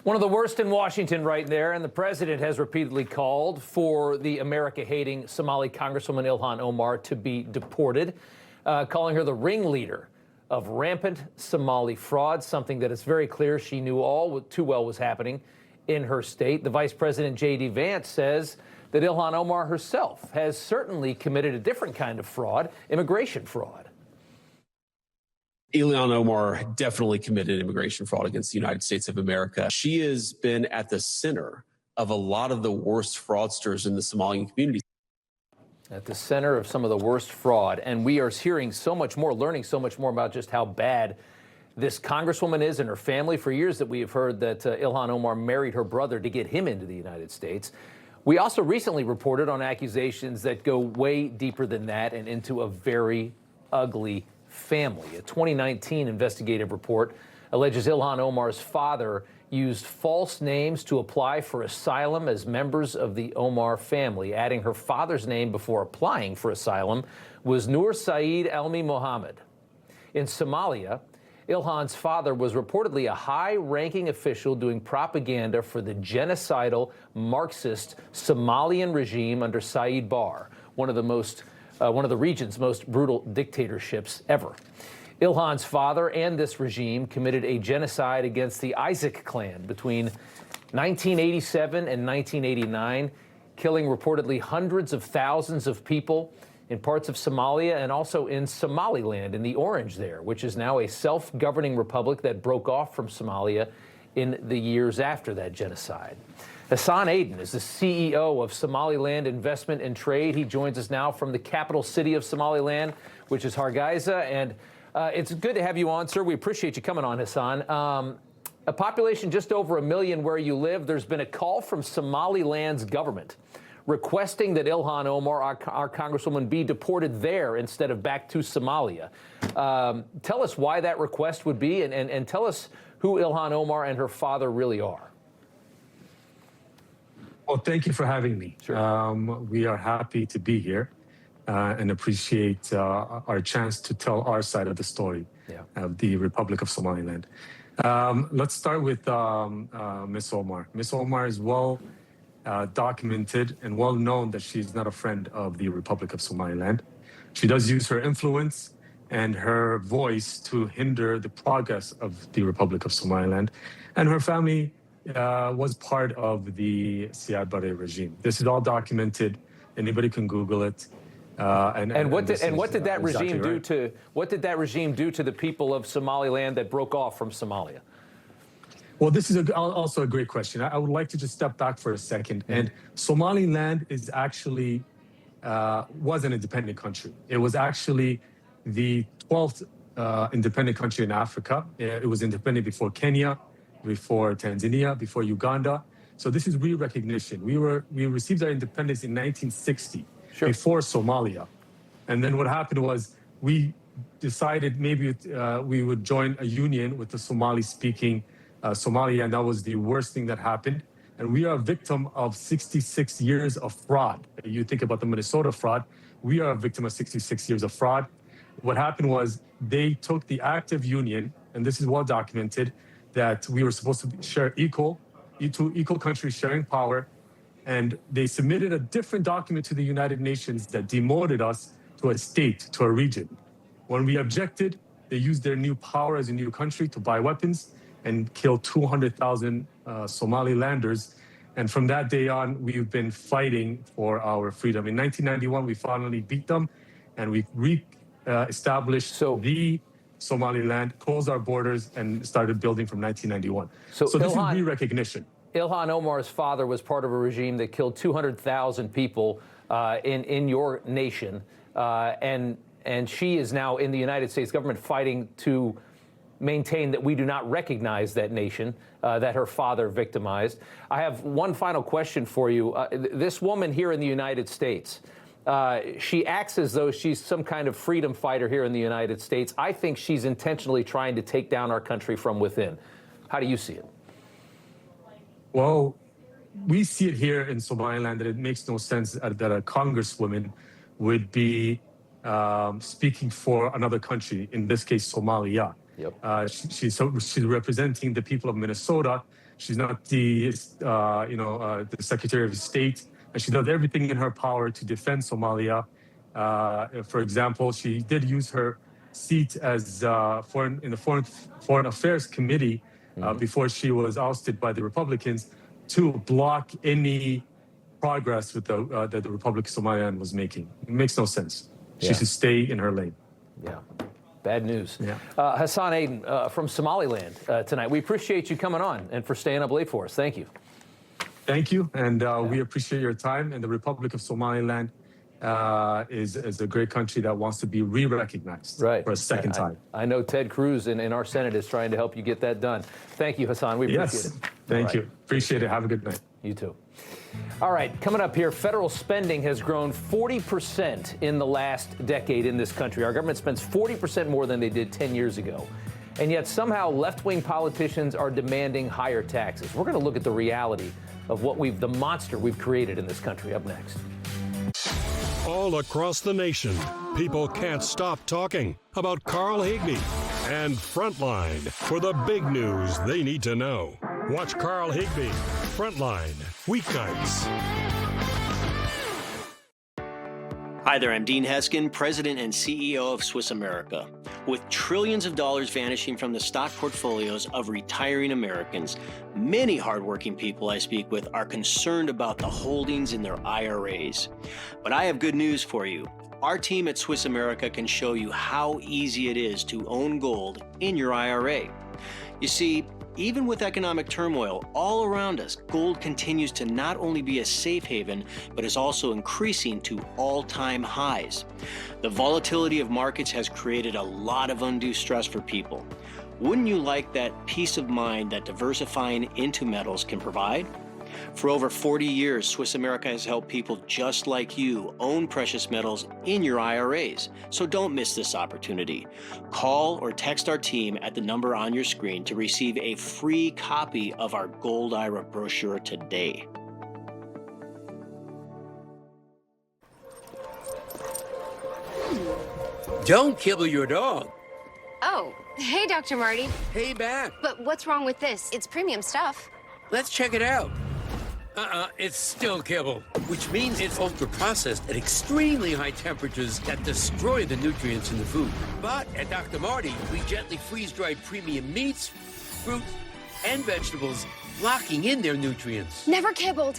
One of the worst in Washington right there, and the president has repeatedly called for the America-hating Somali Congresswoman Ilhan Omar to be deported, calling her the ringleader of rampant Somali fraud, something that it's very clear she knew all too well was happening in her state. The Vice President, J.D. Vance, says that Ilhan Omar herself has certainly committed a different kind of fraud, immigration fraud. Ilhan Omar definitely committed immigration fraud against the United States of America. She has been at the center of a lot of the worst fraudsters in the Somalian community. At the center of some of the worst fraud. And we are hearing so much more, learning so much more about just how bad this congresswoman is and her family. For years that we have heard that Ilhan Omar married her brother to get him into the United States. We also recently reported on accusations that go way deeper than that and into a very ugly family. A 2019 investigative report alleges Ilhan Omar's father used false names to apply for asylum as members of the Omar family. Adding her father's name before applying for asylum was Nur Saeed Elmi Mohammed. In Somalia, Ilhan's father was reportedly a high-ranking official doing propaganda for the genocidal Marxist Somalian regime under Saeed Barre, one of the region's most brutal dictatorships ever. Ilhan's father and this regime committed a genocide against the Isaac clan between 1987 and 1989, killing reportedly hundreds of thousands of people, in parts of Somalia and also in Somaliland, in the orange there, which is now a self-governing republic that broke off from Somalia in the years after that genocide. Hassan Aden is the CEO of Somaliland Investment and Trade. He joins us now from the capital city of Somaliland, which is Hargeisa. And it's good to have you on, sir. We appreciate you coming on, Hassan. A population just over 1 million where you live. There's been a call from Somaliland's government requesting that Ilhan Omar, our congresswoman, be deported there instead of back to Somalia. Tell us why that request would be, and tell us who Ilhan Omar and her father really are. Well, thank you for having me. Sure. We are happy to be here and appreciate our chance to tell our side of the story of the Republic of Somaliland. Let's start with Ms. Omar. Ms. Omar is well documented and well known that she's not a friend of the Republic of Somaliland. She does use her influence and her voice to hinder the progress of the Republic of Somaliland. And her family was part of the Siad Barre regime. This is all documented. Anybody can Google it. What did that regime do to the people of Somaliland that broke off from Somalia? Well, this is also a great question. I would like to just step back for a second. And Somaliland is actually was an independent country. It was actually the 12th independent country in Africa. It was independent before Kenya, before Tanzania, before Uganda. So this is re-recognition. We received our independence in 1960, before Somalia. And then what happened was we decided maybe we would join a union with the Somali-speaking Somalia, and that was the worst thing that happened. And we are a victim of 66 years of fraud. You think about the Minnesota fraud, we are a victim of 66 years of fraud. What happened was they took the active union, and this is well documented, that we were supposed to share equal countries sharing power, and they submitted a different document to the United Nations that demoted us to a state, to a region. When we objected, they used their new power as a new country to buy weapons and kill 200,000 Somalilanders. And from that day on, we've been fighting for our freedom. In 1991, we finally beat them, and we re-established the Somaliland, closed our borders, and started building from 1991. So this is re-recognition. Ilhan Omar's father was part of a regime that killed 200,000 people in your nation, and she is now in the United States government fighting to maintain that we do not recognize that nation that her father victimized. I have one final question for you. This woman here in the United States, she acts as though she's some kind of freedom fighter here in the United States. I think she's intentionally trying to take down our country from within. How do you see it? Well, we see it here in Somaliland that it makes no sense that a congresswoman would be speaking for another country, in this case, Somalia. Yep. She's representing the people of Minnesota. She's not the the Secretary of State, and she does everything in her power to defend Somalia. For example, she did use her seat as in the Foreign Affairs Committee before she was ousted by the Republicans to block any progress with that the Republic of Somaliland was making. It makes no sense. She should stay in her lane. Yeah. Bad news. Yeah. Hassan Aden from Somaliland tonight. We appreciate you coming on and for staying up late for us. Thank you. Thank you. And we appreciate your time. And the Republic of Somaliland is a great country that wants to be re-recognized for a second time. I know Ted Cruz in our Senate is trying to help you get that done. Thank you, Hassan. We appreciate it. Thank you. Appreciate it. Have a good night. You too. All right, coming up here, federal spending has grown 40% in the last decade in this country. Our government spends 40% more than they did 10 years ago. And yet somehow left-wing politicians are demanding higher taxes. We're going to look at the reality of the monster we've created in this country up next. All across the nation, people can't stop talking about Carl Higbie and Frontline for the big news they need to know. Watch Carl Higbie, Frontline, weeknights. Hi there, I'm Dean Heskin, President and CEO of Swiss America. With trillions of dollars vanishing from the stock portfolios of retiring Americans, many hardworking people I speak with are concerned about the holdings in their IRAs. But I have good news for you. Our team at Swiss America can show you how easy it is to own gold in your IRA. You see, even with economic turmoil all around us, gold continues to not only be a safe haven, but is also increasing to all-time highs. The volatility of markets has created a lot of undue stress for people. Wouldn't you like that peace of mind that diversifying into metals can provide? For over 40 years, Swiss America has helped people just like you own precious metals in your IRAs. So don't miss this opportunity. Call or text our team at the number on your screen to receive a free copy of our Gold IRA brochure today. Don't kibble your dog. Oh, hey, Dr. Marty. Hey, Bat. But what's wrong with this? It's premium stuff. Let's check it out. It's still kibble, which means it's ultra-processed at extremely high temperatures that destroy the nutrients in the food. But at Dr. Marty, we gently freeze-dried premium meats, fruit, and vegetables, locking in their nutrients. Never kibbled.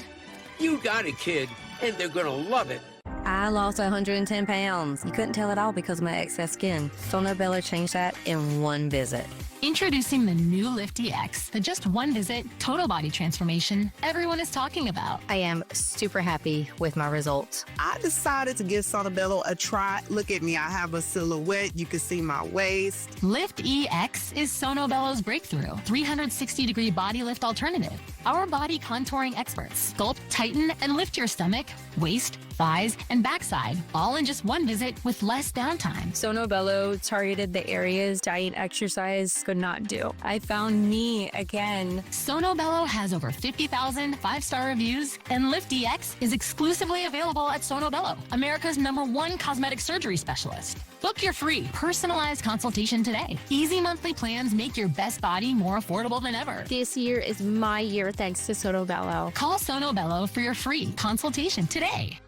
You got it, kid, and they're gonna love it. I lost 110 pounds. You couldn't tell it all because of my excess skin. Sono Bello changed that in one visit. Introducing the new Lift EX, the just one visit total body transformation everyone is talking about. I am super happy with my results. I decided to give Sono Bello a try. Look at me, I have a silhouette. You can see my waist. Lift EX is Sono Bello's breakthrough 360-degree body lift alternative. Our body contouring experts sculpt, tighten, and lift your stomach, waist, thighs, and backside, all in just one visit with less downtime. Sono Bello targeted the areas diet exercise could not do. I found me again. Sono Bello has over 50,000 five-star reviews, and Lift EX is exclusively available at Sono Bello, America's #1 cosmetic surgery specialist. Book your free, personalized consultation today. Easy monthly plans make your best body more affordable than ever. This year is my year thanks to Sono Bello. Call Sono Bello for your free consultation today.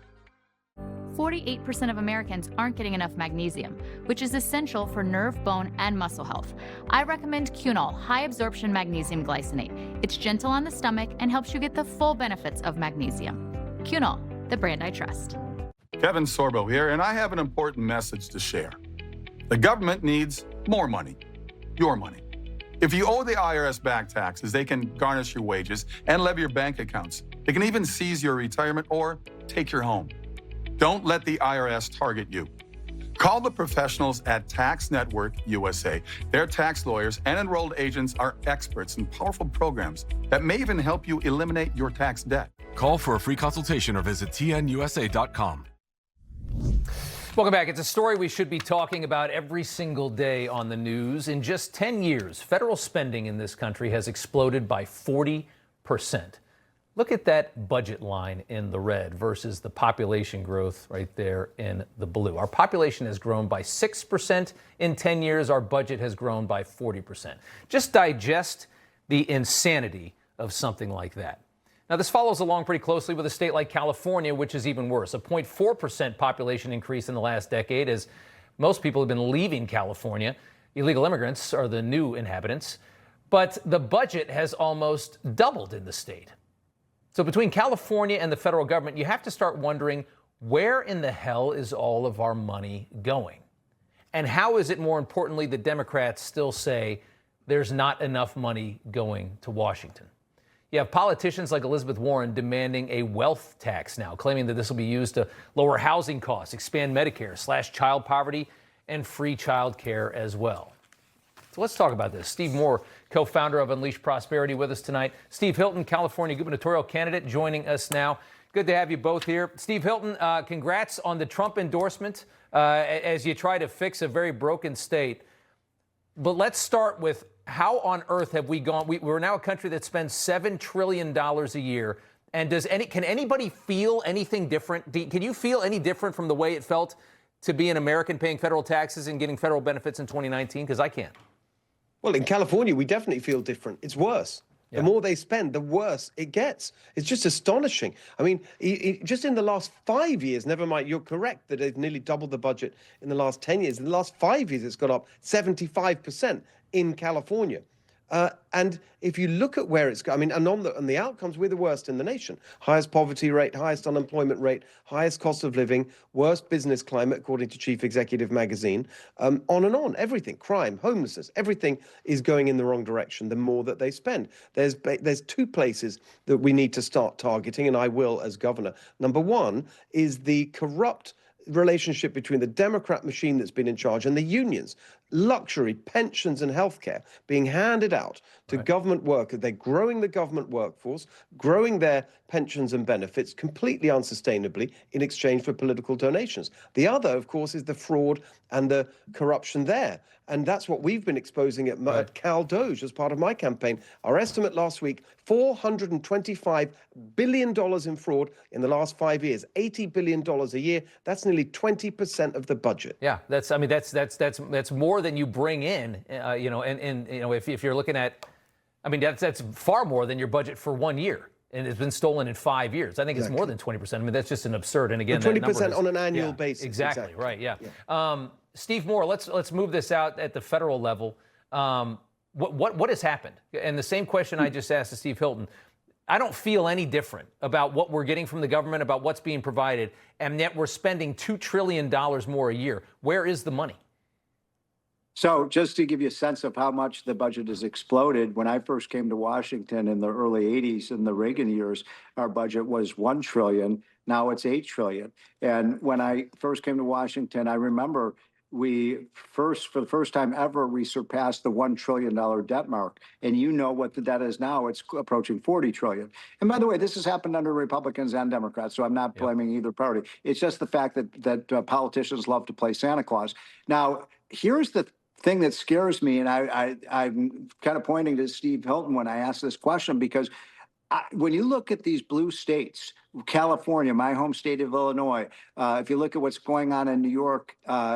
48% of Americans aren't getting enough magnesium, which is essential for nerve, bone, and muscle health. I recommend Cunol High Absorption Magnesium Glycinate. It's gentle on the stomach and helps you get the full benefits of magnesium. Cunol, the brand I trust. Kevin Sorbo here, and I have an important message to share. The government needs more money, your money. If you owe the IRS back taxes, they can garnish your wages and levy your bank accounts. They can even seize your retirement or take your home. Don't let the IRS target you. Call the professionals at Tax Network USA. Their tax lawyers and enrolled agents are experts in powerful programs that may even help you eliminate your tax debt. Call for a free consultation or visit tnusa.com. Welcome back. It's a story we should be talking about every single day on the news. In just 10 years, federal spending in this country has exploded by 40%. Look at that budget line in the red versus the population growth right there in the blue. Our population has grown by 6% in 10 years. Our budget has grown by 40%. Just digest the insanity of something like that. Now, this follows along pretty closely with a state like California, which is even worse. A 0.4% population increase in the last decade as most people have been leaving California. Illegal immigrants are the new inhabitants. But the budget has almost doubled in the state. So between California and the federal government, you have to start wondering, where in the hell is all of our money going? And how is it, more importantly, the Democrats still say there's not enough money going to Washington? You have politicians like Elizabeth Warren demanding a wealth tax now, claiming that this will be used to lower housing costs, expand Medicare, slash child poverty, and free child care as well. So let's talk about this. Steve Moore, co-founder of Unleash Prosperity, with us tonight. Steve Hilton, California gubernatorial candidate, joining us now. Good to have you both here. Steve Hilton, congrats on the Trump endorsement as you try to fix a very broken state. But let's start with, how on earth have we gone? We're now a country that spends $7 trillion a year. And can anybody feel anything different? Can you feel any different from the way it felt to be an American paying federal taxes and getting federal benefits in 2019? Because I can't. Well, in California, we definitely feel different. It's worse. Yeah. The more they spend, the worse it gets. It's just astonishing. I mean, just in the last 5 years, never mind, you're correct that they've nearly doubled the budget in the last 10 years. In the last 5 years, it's gone up 75% in California. And if you look at where it's going, I mean, and on the outcomes, we're the worst in the nation. Highest poverty rate, highest unemployment rate, highest cost of living, worst business climate, according to Chief Executive Magazine, on and on. Everything, crime, homelessness, everything is going in the wrong direction the more that they spend. There's two places that we need to start targeting, and I will as governor. Number one is the corrupt relationship between the Democrat machine that's been in charge and the unions. Luxury, pensions and healthcare being handed out to government workers. They're growing the government workforce, growing their pensions and benefits completely unsustainably in exchange for political donations. The other, of course, is the fraud and the corruption there. And that's what we've been exposing at Cal Doge as part of my campaign. Our estimate last week, $425 billion in fraud in the last 5 years, $80 billion a year. That's nearly 20% of the budget. Yeah, that's more than you bring in, if you're looking at, that's far more than your budget for 1 year. And it's been stolen in 5 years. I think it's more than 20%. I mean, that's just an absurd. And again, 20% on an annual basis. Exactly. Right. Yeah. Steve Moore, let's move this out at the federal level. What has happened? And the same question I just asked to Steve Hilton. I don't feel any different about what we're getting from the government, about what's being provided, and yet we're spending $2 trillion more a year. Where is the money? So just to give you a sense of how much the budget has exploded, when I first came to Washington in the early 80s, in the Reagan years, our budget was $1 trillion. Now it's $8 trillion. And when I first came to Washington, I remember for the first time ever, we surpassed the $1 trillion debt mark. And you know what the debt is now. It's approaching $40 trillion. And by the way, this has happened under Republicans and Democrats, so I'm not blaming either party. It's just the fact that politicians love to play Santa Claus. Now, here's the thing that scares me, and I'm kind of pointing to Steve Hilton when I ask this question, because when you look at these blue states, California, my home state of Illinois, if you look at what's going on in New York,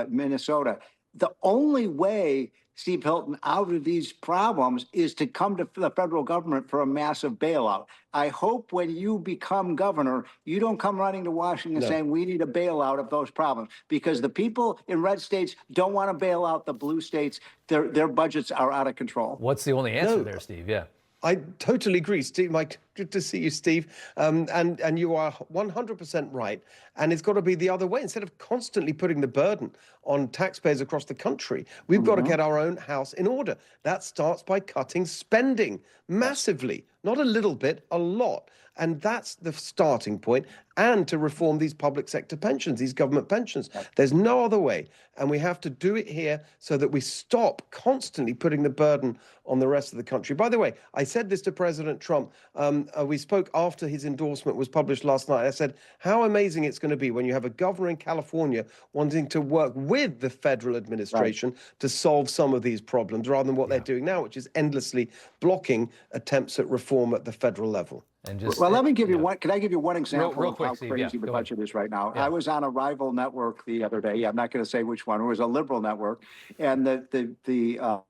Minnesota, the only way, Steve Hilton, out of these problems is to come to the federal government for a massive bailout. I hope when you become governor, you don't come running to Washington saying we need a bailout of those problems, because the people in red states don't want to bail out the blue states. Their budgets are out of control. What's the only answer there, Steve? Yeah. I totally agree, Steve. Mike, good to see you, Steve. And you are 100% right. And it's got to be the other way. Instead of constantly putting the burden on taxpayers across the country, we've got to get our own house in order. That starts by cutting spending massively, not a little bit, a lot. And that's the starting point. And to reform these public sector pensions, these government pensions. There's no other way. And we have to do it here so that we stop constantly putting the burden on the rest of the country. By the way, I said this to President Trump. We spoke after his endorsement was published last night. I said, how amazing it's going to be when you have a governor in California wanting to work with the federal administration to solve some of these problems, rather than what they're doing now, which is endlessly blocking attempts at reform at the federal level. And well, let me give you one. Can I give you one example of how crazy the budget is right now? I was on a rival network the other day. I'm not going to say which one. It was a liberal network, and the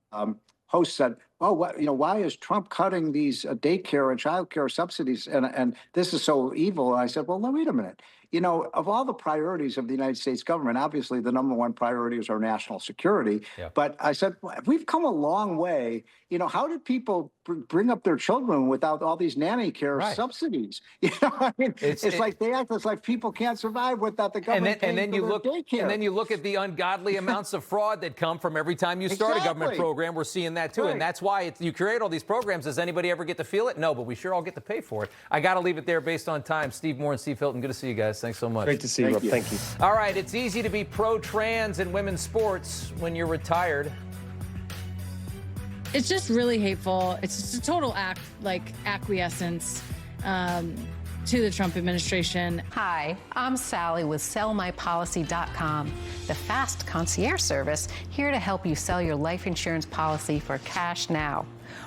host said, "Oh, why is Trump cutting these daycare and childcare subsidies? And this is so evil." And I said, "Well, no, wait a minute. Of all the priorities of the United States government, obviously the number one priority is our national security. But I said, we've come a long way. How did people bring up their children without all these nanny care subsidies? It's like they act as like people can't survive without the government. And then you look at the ungodly amounts of fraud that come from every time you start a government program. We're seeing that too, and that's why you create all these programs. Does anybody ever get to feel it? No, but we sure all get to pay for it. I got to leave it there based on time. Steve Moore and Steve Hilton, good to see you guys. Thanks so much. Great to see you, Rob. Thank you. All right, it's easy to be pro-trans in women's sports when you're retired. It's just really hateful. It's just a total acquiescence to the Trump administration. Hi, I'm Sally with sellmypolicy.com, the fast concierge service here to help you sell your life insurance policy for cash now.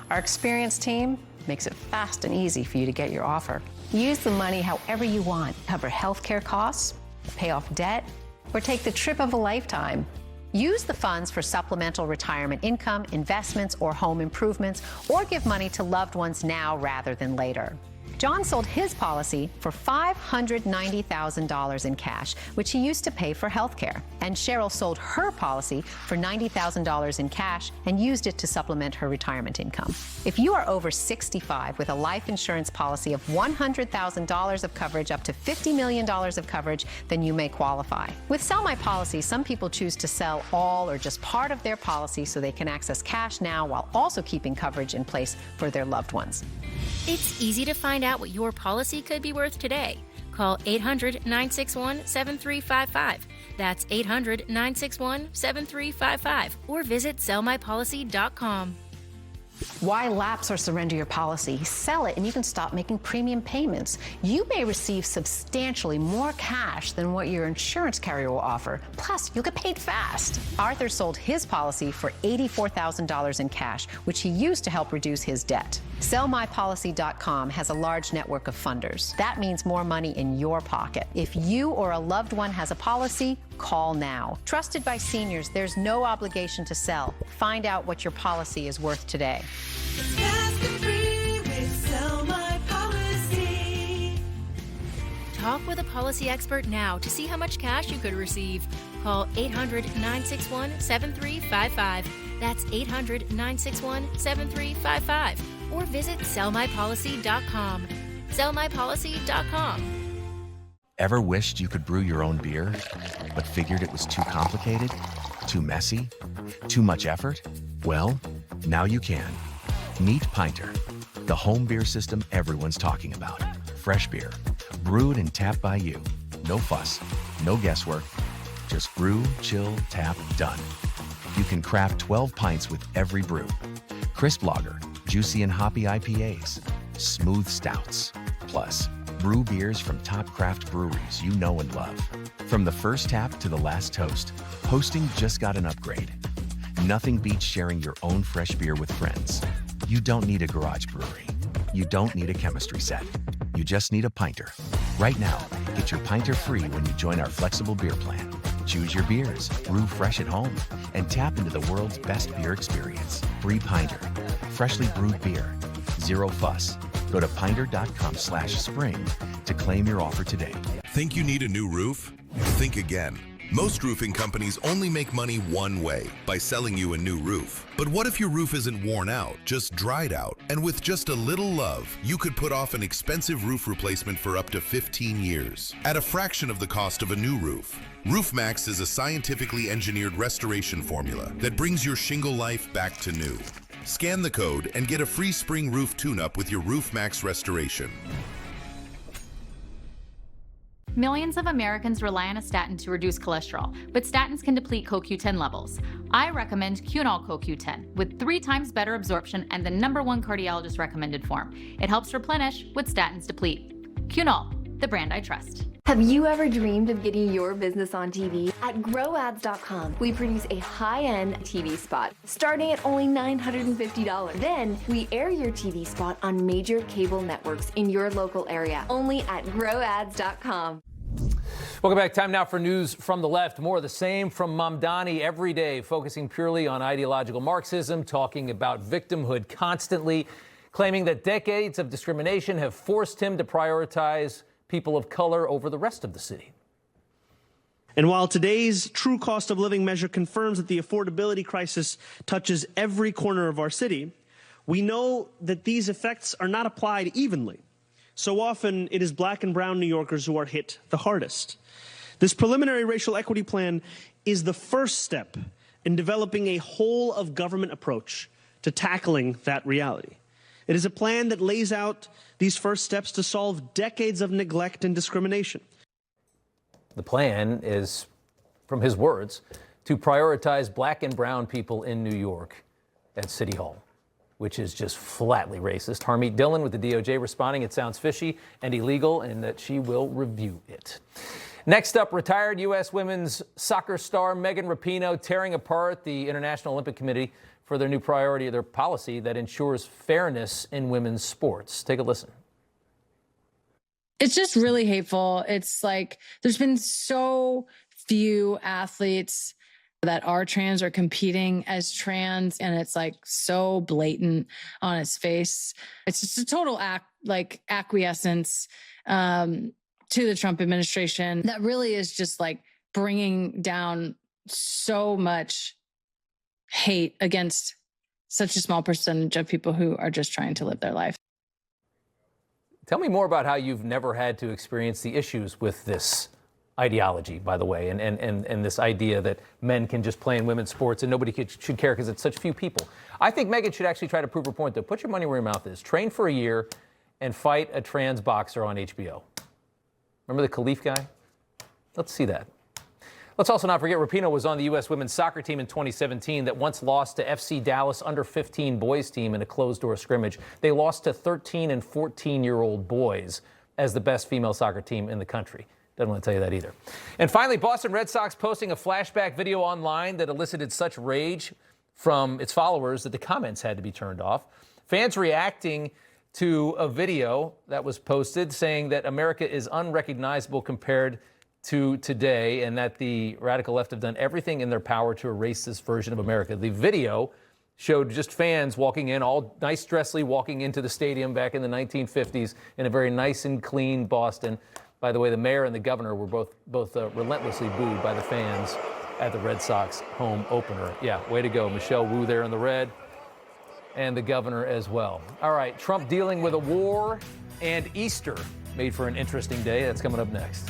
Our experienced team makes it fast and easy for you to get your offer. Use the money however you want. Cover healthcare costs, pay off debt, or take the trip of a lifetime. Use the funds for supplemental retirement income, investments, or home improvements, or give money to loved ones now rather than later. John sold his policy for $590,000 in cash, which he used to pay for health care. And Cheryl sold her policy for $90,000 in cash and used it to supplement her retirement income. If you are over 65 with a life insurance policy of $100,000 of coverage up to $50 million of coverage, then you may qualify. With Sell My Policy, some people choose to sell all or just part of their policy so they can access cash now while also keeping coverage in place for their loved ones. It's easy to find out what your policy could be worth today. Call 800-961-7355. That's 800-961-7355. Or visit sellmypolicy.com. Why lapse or surrender your policy? Sell it and you can stop making premium payments. You may receive substantially more cash than what your insurance carrier will offer. Plus, you'll get paid fast. Arthur sold his policy for $84,000 in cash, which he used to help reduce his debt. SellMyPolicy.com has a large network of funders. That means more money in your pocket. If you or a loved one has a policy, call now. Trusted by seniors, there's no obligation to sell. Find out what your policy is worth today. Talk with a policy expert now to see how much cash you could receive. Call 800-961-7355. That's 800-961-7355. Or visit sellmypolicy.com. Sellmypolicy.com. Ever wished you could brew your own beer, but figured it was too complicated, too messy, too much effort? Well, now you can. Meet Pinter, the home beer system everyone's talking about. Fresh beer, brewed and tapped by you. No fuss, no guesswork, just brew, chill, tap, done. You can craft 12 pints with every brew. Crisp lager, juicy and hoppy IPAs, smooth stouts, plus brew beers from top craft breweries you know and love. From the first tap to the last toast, hosting just got an upgrade. Nothing beats sharing your own fresh beer with friends. You don't need a garage brewery. You don't need a chemistry set. You just need a Pinter. Right now, get your Pinter free when you join our flexible beer plan. Choose your beers, brew fresh at home, and tap into the world's best beer experience. Free Pinter. Freshly brewed beer. Zero fuss. Go to pinter.com/spring to claim your offer today. Think you need a new roof? Think again. Most roofing companies only make money one way, by selling you a new roof. But what if your roof isn't worn out, just dried out? And with just a little love, you could put off an expensive roof replacement for up to 15 years, at a fraction of the cost of a new roof. Roofmax is a scientifically engineered restoration formula that brings your shingle life back to new. Scan the code and get a free spring roof tune-up with your Roofmax restoration. Millions of Americans rely on a statin to reduce cholesterol, but statins can deplete CoQ10 levels. I recommend Cunol CoQ10 with 3 times better absorption and the #1 cardiologist recommended form. It helps replenish what statins deplete. Cunol, the brand I trust. Have you ever dreamed of getting your business on TV? At GrowAds.com, we produce a high-end TV spot starting at only $950. Then we air your TV spot on major cable networks in your local area, only at GrowAds.com. Welcome back. Time now for news from the left. More of the same from Mamdani every day, focusing purely on ideological Marxism, talking about victimhood constantly, claiming that decades of discrimination have forced him to prioritize people of color over the rest of the city. And while today's true cost of living measure confirms that the affordability crisis touches every corner of our city, we know that these effects are not applied evenly. So often it is black and brown New Yorkers who are hit the hardest. This preliminary racial equity plan is the first step in developing a whole of government approach to tackling that reality. It is a plan that lays out these first steps to solve decades of neglect and discrimination. The plan is, from his words, to prioritize black and brown people in New York at City Hall, which is just flatly racist. Harmeet Dillon with the DOJ responding it sounds fishy and illegal and that she will review it. Next up, retired U.S. women's soccer star Megan Rapinoe tearing apart the International Olympic Committee for their new priority, their policy that ensures fairness in women's sports. Take a listen. It's just really hateful. It's like there's been so few athletes that are trans or competing as trans, and it's like so blatant on its face. It's just a total acquiescence to the Trump administration that really is just like bringing down so much hate against such a small percentage of people who are just trying to live their life. Tell me more about how you've never had to experience the issues with this ideology, by the way, and this idea that men can just play in women's sports and nobody should care because it's such few people. I think Megyn should actually try to prove her point, though. Put your money where your mouth is. Train for a year and fight a trans boxer on HBO. Remember the Khalif guy? Let's see that. Let's also not forget Rapinoe was on the U.S. women's soccer team in 2017 that once lost to FC Dallas under-15 boys team in a closed-door scrimmage. They lost to 13 and 14-year-old boys as the best female soccer team in the country. Doesn't want to tell you that either. And finally, Boston Red Sox posting a flashback video online that elicited such rage from its followers that the comments had to be turned off. Fans reacting to a video that was posted saying that America is unrecognizable compared to today and that the radical left have done everything in their power to erase this version of America. The video showed just fans walking in, all nice dressly, walking into the stadium back in the 1950s in a very nice and clean Boston. By the way, the mayor and the governor were both relentlessly booed by the fans at the Red Sox home opener. Yeah, way to go. Michelle Wu there in the red, and the governor as well. All right, Trump dealing with a war and Easter made for an interesting day. That's coming up next.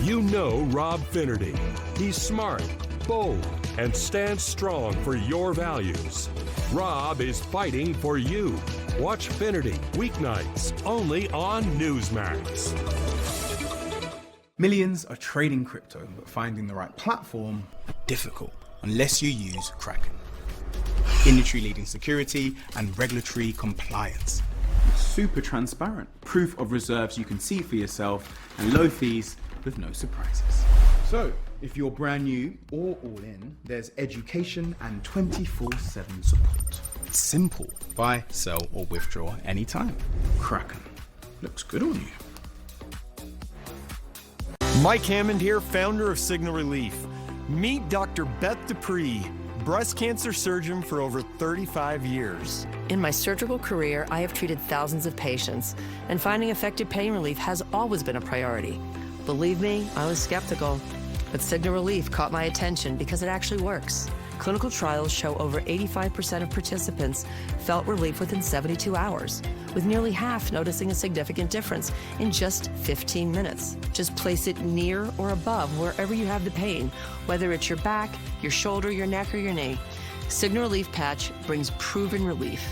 You know Rob Finnerty. He's smart, bold, and stands strong for your values. Rob is fighting for you. Watch Finnerty weeknights only on Newsmax. Millions are trading crypto, but finding the right platform difficult unless you use Kraken. Industry-leading security and regulatory compliance. Super transparent, proof of reserves you can see for yourself, and low fees with no surprises. So, if you're brand new or all in, there's education and 24/7 support. It's simple. Buy, sell, or withdraw anytime. Kraken. Looks good on you. Mike Hammond here, founder of Signal Relief. Meet Dr. Beth Dupree, breast cancer surgeon for over 35 years. In my surgical career, I have treated thousands of patients, and finding effective pain relief has always been a priority. Believe me, I was skeptical, but Signal Relief caught my attention because it actually works. Clinical trials show over 85% of participants felt relief within 72 hours, with nearly half noticing a significant difference in just 15 minutes. Just place it near or above wherever you have the pain, whether it's your back, your shoulder, your neck, or your knee. Signal Relief Patch brings proven relief.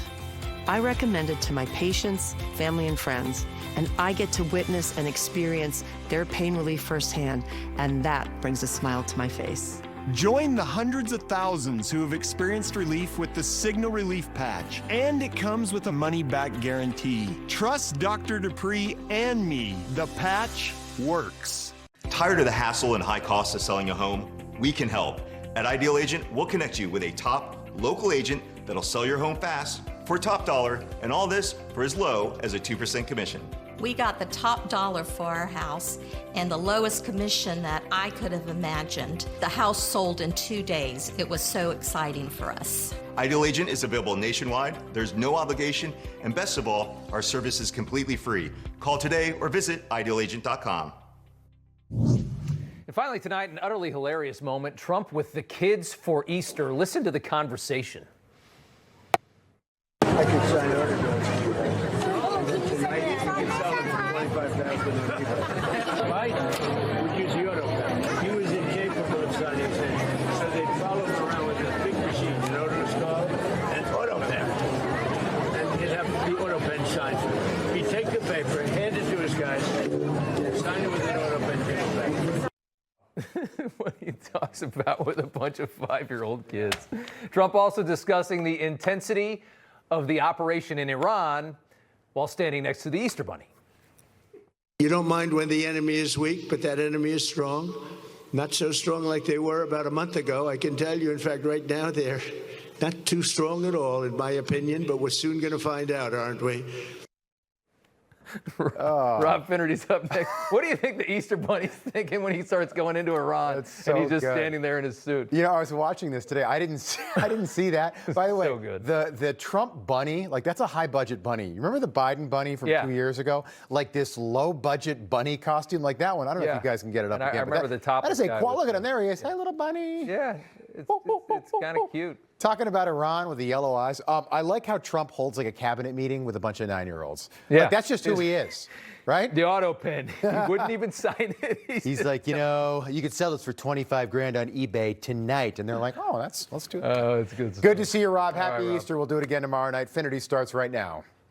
I recommend it to my patients, family, and friends, and I get to witness and experience their pain relief firsthand, and that brings a smile to my face. Join the hundreds of thousands who have experienced relief with the Signal Relief Patch, and it comes with a money-back guarantee. Trust Dr. Dupree and me. The patch works. Tired of the hassle and high costs of selling a home? We can help. At Ideal Agent, we'll connect you with a top local agent that'll sell your home fast for top dollar, and all this for as low as a 2% commission. We got the top dollar for our house and the lowest commission that I could have imagined. The house sold in 2 days. It was so exciting for us. Ideal Agent is available nationwide. There's no obligation, and best of all, our service is completely free. Call today or visit idealagent.com. And finally tonight, an utterly hilarious moment. Trump with the kids for Easter. Listen to the conversation. I could sign autographs. Tonight you can sell them for $25,000. Biden would use the auto pen. He was incapable of signing things. So they'd follow him around with a big machine, you know what it was called? An auto pen. And he'd have the auto pen signed for him. He'd take the paper, hand it to his guys, and sign it with an auto pen, take it back. What he talks about with a bunch of 5-year-old kids. Trump also discussing the intensity of the operation in Iran while standing next to the Easter Bunny. You don't mind when the enemy is weak, but that enemy is strong. Not so strong like they were about a month ago. I can tell you, in fact, right now they're not too strong at all, in my opinion, but we're soon going to find out, aren't we? Rob Finnerty's up next. What do you think the Easter Bunny's thinking when he starts going into Iran and he's just standing there in his suit? You know, I was watching this today. I didn't see that. By the way, so good. the Trump bunny, like that's a high budget bunny. You remember the Biden bunny from 2 years ago? Like this low budget bunny costume, like that one. I don't know if you guys can get it up again. I remember the top. That is look at him. There he is. Hey, little bunny. Yeah, it's kind of cute. Talking about Iran with the yellow eyes. I like how Trump holds like a cabinet meeting with a bunch of 9-year-olds. Yeah. Like, that's just who he is, right? The auto pen. He wouldn't even sign it. He's like, you know, you could sell this for $25,000 on eBay tonight. And they're like, oh, let's do it. Oh, it's good. Good to see you, Rob. Happy Rob. Easter. We'll do it again tomorrow night. Finnerty starts right now.